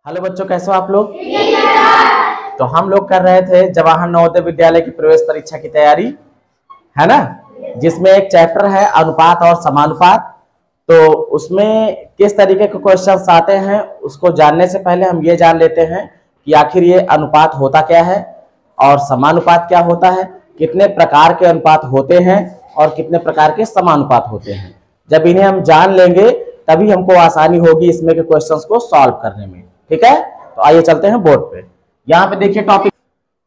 Hello बच्चों, कैसे हो आप लोग। तो हम लोग कर रहे थे जवाहर नवोदय विद्यालय की प्रवेश परीक्षा की तैयारी, है ना, जिसमें एक चैप्टर है अनुपात और समानुपात। तो उसमें किस तरीके के क्वेश्चंस आते हैं उसको जानने से पहले हम ये जान लेते हैं कि आखिर ये अनुपात होता क्या है और समानुपात क्या होता है, कितने प्रकार के अनुपात होते हैं और कितने प्रकार के समानुपात होते हैं। जब इन्हें हम जान लेंगे तभी हमको आसानी होगी इसमें के क्वेश्चंस को सॉल्व करने में। ठीक है, तो आइए चलते हैं बोर्ड पे। यहाँ पे देखिए टॉपिक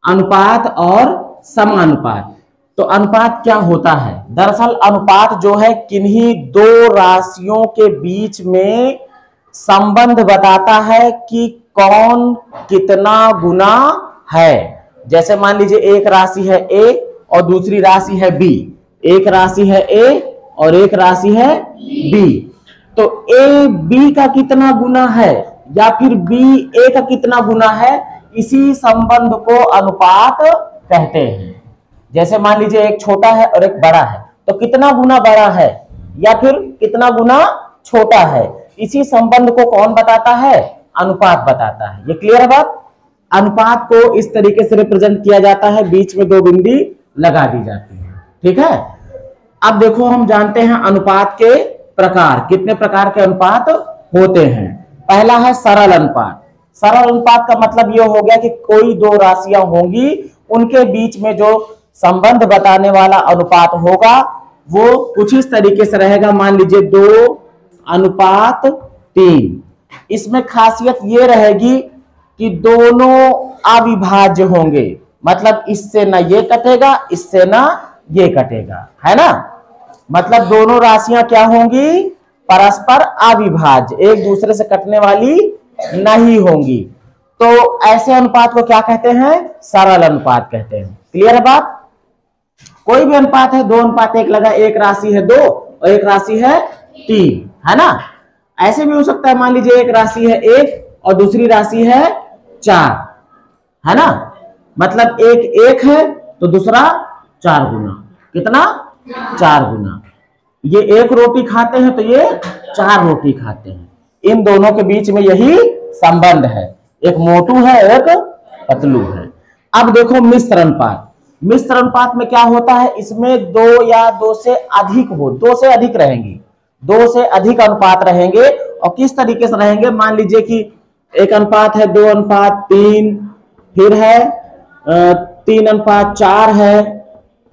अनुपात और समानुपात। तो अनुपात क्या होता है? दरअसल अनुपात जो है किन्हीं दो राशियों के बीच में संबंध बताता है कि कौन कितना गुना है। जैसे मान लीजिए एक राशि है a और दूसरी राशि है b, एक राशि है a और एक राशि है b। तो a b का कितना गुना है या फिर b a का कितना गुना है, इसी संबंध को अनुपात कहते हैं। जैसे मान लीजिए एक छोटा है और एक बड़ा है, तो कितना गुना बड़ा है या फिर कितना गुना छोटा है, इसी संबंध को कौन बताता है? अनुपात बताता है। ये क्लियर है बात। अनुपात को इस तरीके से रिप्रेजेंट किया जाता है, बीच में दो बिंदी लगा दी जाती है। ठीक है, अब देखो हम जानते हैं अनुपात के प्रकार, कितने प्रकार के अनुपात होते हैं। पहला है सरल अनुपात। सरल अनुपात का मतलब यह हो गया कि कोई दो राशियां होंगी, उनके बीच में जो संबंध बताने वाला अनुपात होगा वो कुछ इस तरीके से रहेगा। मान लीजिए 2:3। इसमें खासियत ये रहेगी कि दोनों अविभाज्य होंगे, मतलब इससे ना ये कटेगा इससे ना ये कटेगा, है ना। मतलब दोनों राशियां क्या होंगी? परस्पर अविभाज्य, एक दूसरे से कटने वाली नहीं होंगी। तो ऐसे अनुपात को क्या कहते हैं? सरल अनुपात कहते हैं। क्लियर है बात। कोई भी अनुपात है, 2:1 लगा, एक राशि है 2 और एक राशि है 3, है ना। ऐसे भी हो सकता है, मान लीजिए एक राशि है 1 और दूसरी राशि है 4, है ना। मतलब एक 1 है तो दूसरा 4 गुना, कितना? 4 गुना। ये एक रोटी खाते हैं तो ये 4 रोटी खाते हैं। इन दोनों के बीच में यही संबंध है, एक मोटू है एक पतलू है। अब देखो मिश्र अनुपात। मिश्र अनुपात में क्या होता है? इसमें 2 या 2 से अधिक हो, 2 से अधिक रहेंगी, 2 से अधिक अनुपात रहेंगे। और किस तरीके से रहेंगे? मान लीजिए कि एक अनुपात है 2:3, फिर है 3:4 है,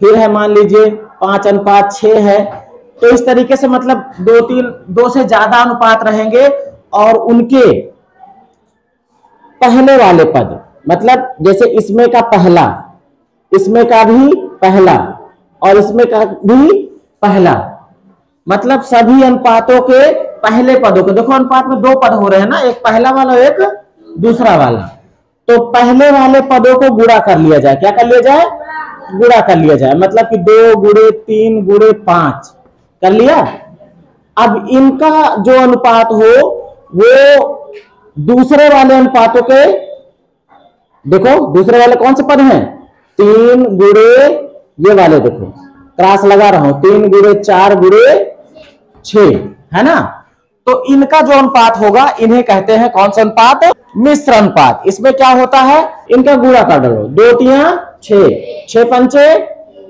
फिर है मान लीजिए 5:6 है। तो इस तरीके से मतलब 2 से ज्यादा अनुपात रहेंगे और उनके पहले वाले पद, मतलब जैसे इसमें का पहला, इसमें का भी पहला और इसमें का भी पहला, मतलब सभी अनुपातों के पहले पदों को, देखो अनुपात में 2 पद हो रहे हैं ना, एक पहला वाला और एक दूसरा वाला। तो पहले वाले पदों को गुणा कर लिया जाए। क्या कर लिया जाए? गुणा कर लिया जाए। मतलब कि 2 गुणे 3 गुणे 5 कर लिया। अब इनका जो अनुपात हो वो दूसरे वाले अनुपातों के, देखो दूसरे वाले कौन से पद हैं? 3 गुणे, ये वाले देखो क्रॉस लगा रहा हूं, 3 गुणे 4 गुणे 6, है ना। तो इनका जो अनुपात होगा इन्हें कहते हैं कौन सा अनुपात? मिश्र अनुपात। इसमें क्या होता है? इनका गुणा कर डालो, 2 तिया 6, 6 पंचे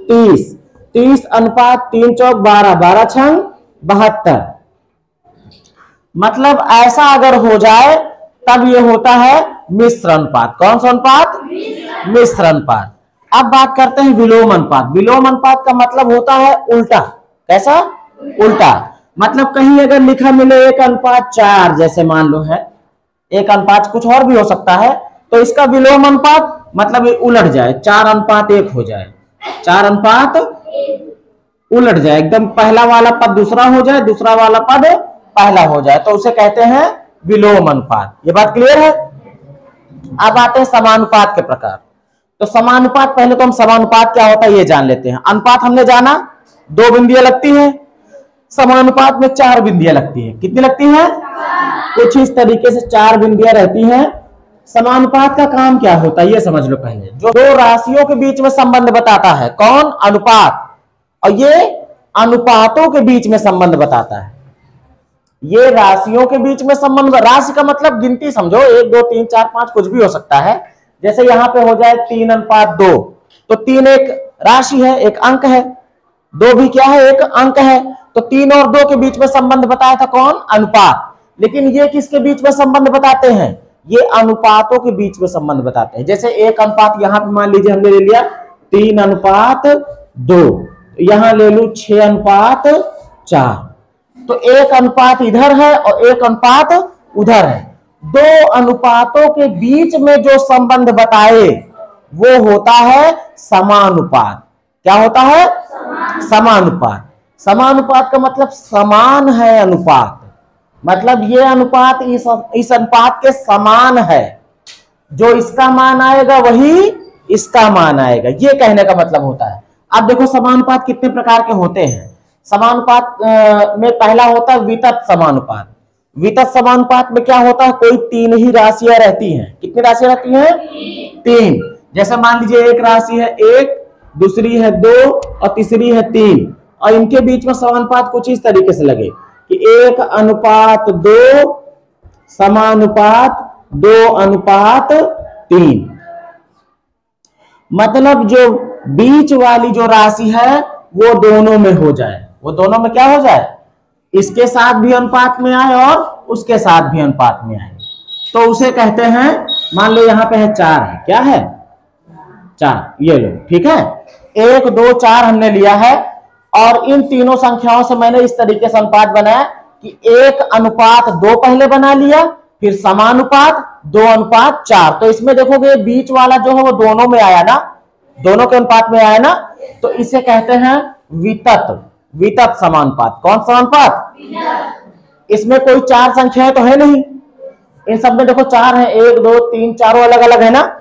30, 30 अनुपात 3 चौक 12, 12 छंग 72। मतलब ऐसा अगर हो जाए तब ये होता है मिश्र अनुपात। कौन सा अनुपात? मिश्र अनुपात। अब बात करते हैं विलोम अनुपात। विलोम अनुपात का मतलब होता है उल्टा। कैसा? उल्टा। मतलब कहीं अगर लिखा मिले 1:4, जैसे मान लो है 1:5, कुछ और भी हो सकता है, तो इसका विलोम अनुपात मतलब ये उलट जाए, 4:1 हो जाए, 4:1 उलट जाए, एकदम पहला वाला पद दूसरा हो जाए, दूसरा वाला पद पहला हो जाए, तो उसे कहते हैं विलोम अनुपात। ये बात क्लियर है। अब आते हैं समानुपात के प्रकार। तो समानुपात, पहले तो हम समानुपात क्या होता है ये जान लेते हैं। अनुपात हमने जाना 2 बिंदियां लगती हैं, समानुपात में 4 बिंदियां लगती हैं। कितनी लगती हैं? कुछ इस तरीके से 4 बिंदियां रहती हैं। समानुपात का काम क्या होता है ये समझ लो पहले। जो दो राशियों के बीच में संबंध बताता है, कौन? अनुपात। और ये अनुपातों के बीच में संबंध बताता है। ये राशियों के बीच में संबंध, राशि का मतलब गिनती समझो, 1 2 3 4 5 कुछ भी हो सकता है। जैसे यहां पे हो जाए 3:2, तो 3 एक राशि है, एक अंक है, 2 भी क्या है, एक अंक है। तो 3 और 2 के बीच में संबंध बताया था कौन, अनुपात। लेकिन ये किसके बीच में संबंध बताते हैं, ये अनुपातों के बीच में संबंध बताते हैं। जैसे एक अनुपात यहां पे मान लीजिए हमने ले लिया 3:2, यहां ले लू 6:4, तो एक अनुपात इधर है और एक अनुपात उधर है। दो अनुपातों के बीच में जो संबंध बताए वो होता है समानुपात। क्या होता है, समानुपात। समानुपात का मतलब समान है अनुपात, मतलब ये अनुपात इस अनुपात के समान है, जो इसका मान आएगा वही इसका मान आएगा, ये कहने का मतलब होता है। अब देखो समानुपात कितने प्रकार के होते हैं। समानुपात में पहला होता है वितत समानुपात। वितत समानुपात में क्या होता है, कोई 3 ही राशियां रहती हैं। कितनी राशियां रहती हैं, 3। जैसे मान लीजिए एक राशि है 1, दूसरी है 2 और तीसरी है 3, और इनके बीच में समानुपात कुछ इस तरीके से लगे कि 1:2 समानुपात 2:3। मतलब जो बीच वाली जो राशि है वो दोनों में हो जाए, वो दोनों में क्या हो जाए, इसके साथ भी अनुपात में आए और उसके साथ भी अनुपात में आए, तो उसे कहते हैं, मान लो यहां पे है 4 है, क्या है 4, ये लो, ठीक है। 1 2 4 हमने लिया है, और इन तीनों संख्याओं से मैंने इस तरीके से अनुपात बनाया कि 1:2 पहले बना लिया, फिर समानुपात 2:4। तो इसमें देखोगे बीच वाला जो है वो दोनों में आया ना, दोनों के अनुपात में आया ना, तो इसे कहते हैं वितत, वितत समानुपात। कौन समानुपात, इसमें कोई 4 संख्याएं तो है नहीं, इन सब में देखो 4 है, 1 2 3 चारों अलग अलग है ना,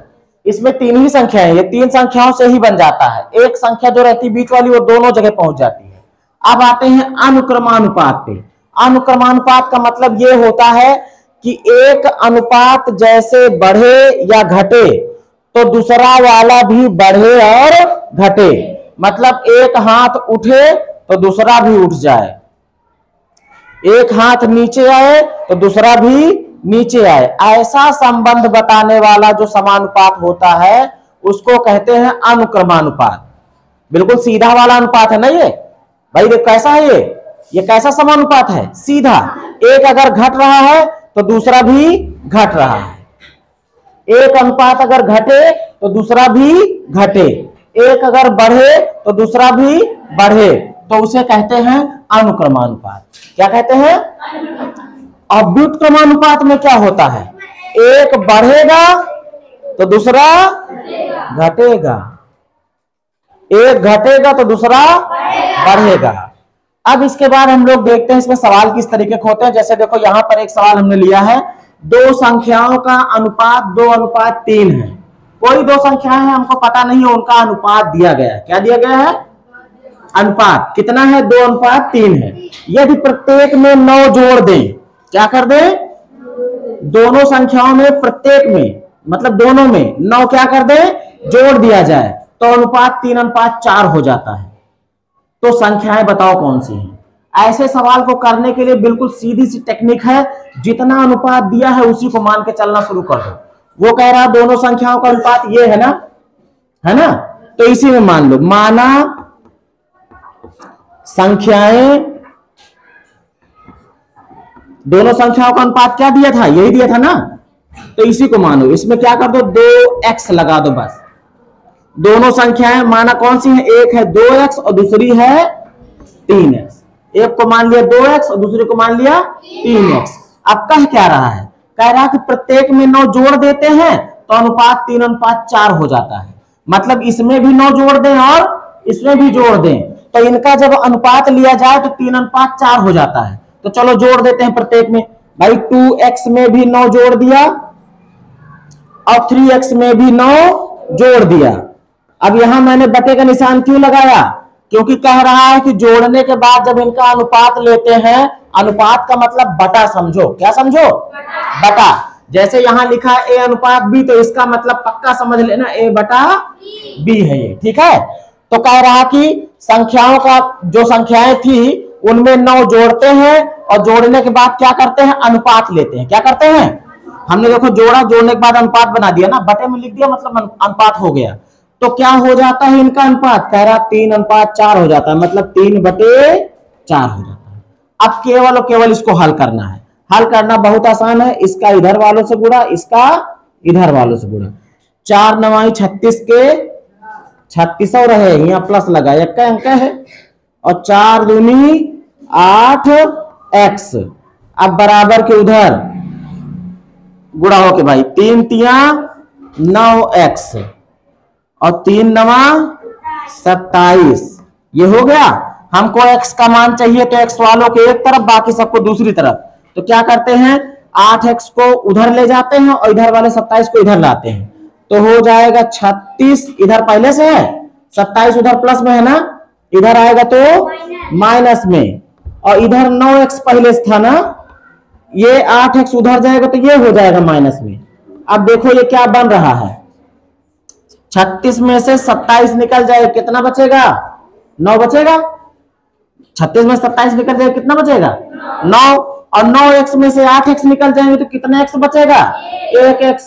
इसमें 3 ही संख्याएं, ये 3 संख्याओं से ही बन जाता है। एक संख्या जो रहती है बीच वाली वो दोनों जगह पहुंच जाती है। अब आते हैं अनुक्रमानुपात पे। अनुक्रमानुपात का मतलब ये होता है कि एक अनुपात जैसे बढ़े या घटे तो दूसरा वाला भी बढ़े और घटे, मतलब एक हाथ उठे तो दूसरा भी उठ जाए, एक हाथ नीचे आए तो दूसरा भी नीचे आए। ऐसा संबंध बताने वाला जो समानुपात होता है उसको कहते हैं अनुक्रमानुपात। बिल्कुल सीधा वाला अनुपात है ना ये भाई, देख कैसा है ये कैसा समानुपात है, सीधा। एक अगर घट रहा है तो दूसरा भी घट रहा है, एक अनुपात अगर घटे तो दूसरा भी घटे, एक अगर बढ़े तो दूसरा भी बढ़े, तो उसे कहते हैं अनुक्रमानुपात। क्या कहते हैं, अब व्युत्क्रमानुपात में क्या होता है, एक बढ़ेगा तो दूसरा घटेगा, एक घटेगा तो दूसरा बढ़ेगा। अब इसके बाद हम लोग देखते हैं इसमें सवाल किस तरीके के होते हैं। जैसे देखो यहां पर एक सवाल हमने लिया है, 2 संख्याओं का अनुपात 2:3 है। कोई 2 संख्याएं हैं, हमको पता नहीं है उनका अनुपात दिया गया है। क्या दिया गया है, अनुपात कितना है, 2:3 है। यदि प्रत्येक में 9 जोड़ दें, क्या कर दें, दोनों संख्याओं में प्रत्येक में मतलब दोनों में 9 क्या कर दें, जोड़ दिया जाए, तो अनुपात 3:4 हो जाता है। तो संख्याएं बताओ कौन सी हैं। ऐसे सवाल को करने के लिए बिल्कुल सीधी सी टेक्निक है, जितना अनुपात दिया है उसी को मान के चलना शुरू कर दो। वो कह रहा है दोनों संख्याओं का अनुपात ये है ना, तो इसी में मान लो, माना संख्याएं, दोनों संख्याओं का अनुपात क्या दिया था, यही दिया था ना, तो इसी को मानो। इसमें क्या कर दो, 2x लगा दो बस। दोनों संख्याएं माना कौन सी हैं, एक है 2x और दूसरी है 3x। एक को मान लिया 2x और दूसरे को मान लिया 3x। अब कह क्या रहा है, कह रहा है कि प्रत्येक में 9 जोड़ देते हैं तो अनुपात 3:4 हो जाता है। मतलब इसमें भी 9 जोड़ दें और इसमें भी जोड़ दें, तो इनका जब अनुपात लिया जाए तो 3:4 हो जाता है। तो चलो जोड़ देते हैं प्रत्येक में। भाई 2x में भी 9 जोड़ दिया और 3x में भी 9 जोड़ दिया। अब यहां मैंने बटे का निशान क्यों लगाया, क्योंकि कह रहा है कि जोड़ने के बाद जब इनका अनुपात लेते हैं, अनुपात का मतलब बटा समझो। क्या समझो, बटा। जैसे यहां लिखा है A/B, तो इसका मतलब पक्का समझ लेना A/B है ये, ठीक है। तो कह रहा कि संख्याओं का जो संख्याएं थी उनमें 9 जोड़ते हैं और जोड़ने के बाद क्या करते हैं, अनुपात लेते हैं। क्या करते हैं, हमने देखो जोड़ा, जोड़ने के बाद अनुपात बना दिया ना, बटे में लिख दिया, मतलब अनुपात हो गया। तो क्या हो जाता है इनका अनुपात, कह रहा 3:4 हो जाता है, मतलब 3/4 हो जाता है। अब केवल और केवल इसको हल करना है। हल करना बहुत आसान है, इसका इधर वालों से गुणा, इसका इधर वालों से गुणा। 4 9 36 के 3600 रहे, यहाँ प्लस लगा, एक अंक है, और 4 दूनी 8x। अब बराबर के उधर गुणा हो के भाई 3 तिया 9x और 3 9 27, ये हो गया। हमको x का मान चाहिए तो x वालों के एक तरफ, बाकी सबको दूसरी तरफ। तो क्या करते हैं, 8x को उधर ले जाते हैं और इधर वाले 27 को इधर लाते हैं, तो हो जाएगा 36 इधर पहले से है, 27 उधर प्लस में है ना, इधर आएगा तो माइनस में, और इधर 9x पहले से था ना, ये 8x उधर जाएगा तो ये हो जाएगा माइनस में। अब देखो ये क्या बन रहा है, 36 में से 27 निकल जाएगा, कितना बचेगा, 9 बचेगा। 36 में 27 निकल जाएगा, कितना बचेगा, 9। और 9x में से 8x निकल जाएंगे तो कितना x बचेगा, 1x।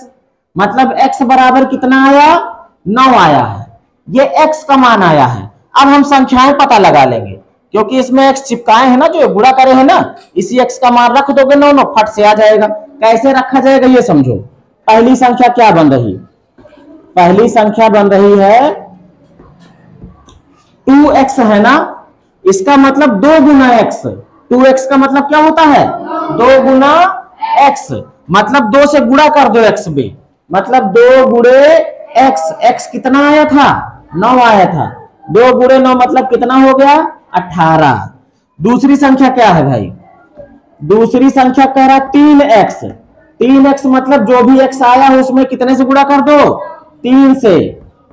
मतलब x बराबर कितना आया, 9 आया है, ये x का मान आया है। अब हम संख्याएं पता लगा लेंगे, क्योंकि इसमें x चिपकाए हैं ना, जो गुणा करे हैं ना, इसी x का मान रख दोगे 9 फट से आ जाएगा। कैसे रखा जाएगा ये समझो। पहली संख्या क्या बन रही, पहली संख्या बन रही है 2x है ना, इसका मतलब 2 गुना x। 2x का मतलब क्या होता है, 2 गुना x, मतलब 2 से गुणा कर दो x भी, मतलब 2 गुणे x। x कितना आया था, 9 आया था, 2 गुणे 9 मतलब कितना हो गया, 18। दूसरी संख्या क्या है भाई, दूसरी संख्या कह रहा 3x। 3x मतलब जो भी x आया है उसमें कितने से गुणा कर दो, 3 से।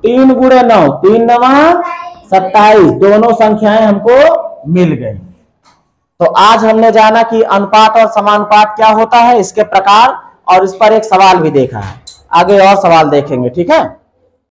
3 गुणे 9, 3 9 27, दोनों संख्याएं हमको मिल गई। तो आज हमने जाना कि अनुपात और समानुपात क्या होता है, इसके प्रकार, और इस पर एक सवाल भी देखा है। आगे और सवाल देखेंगे, ठीक है।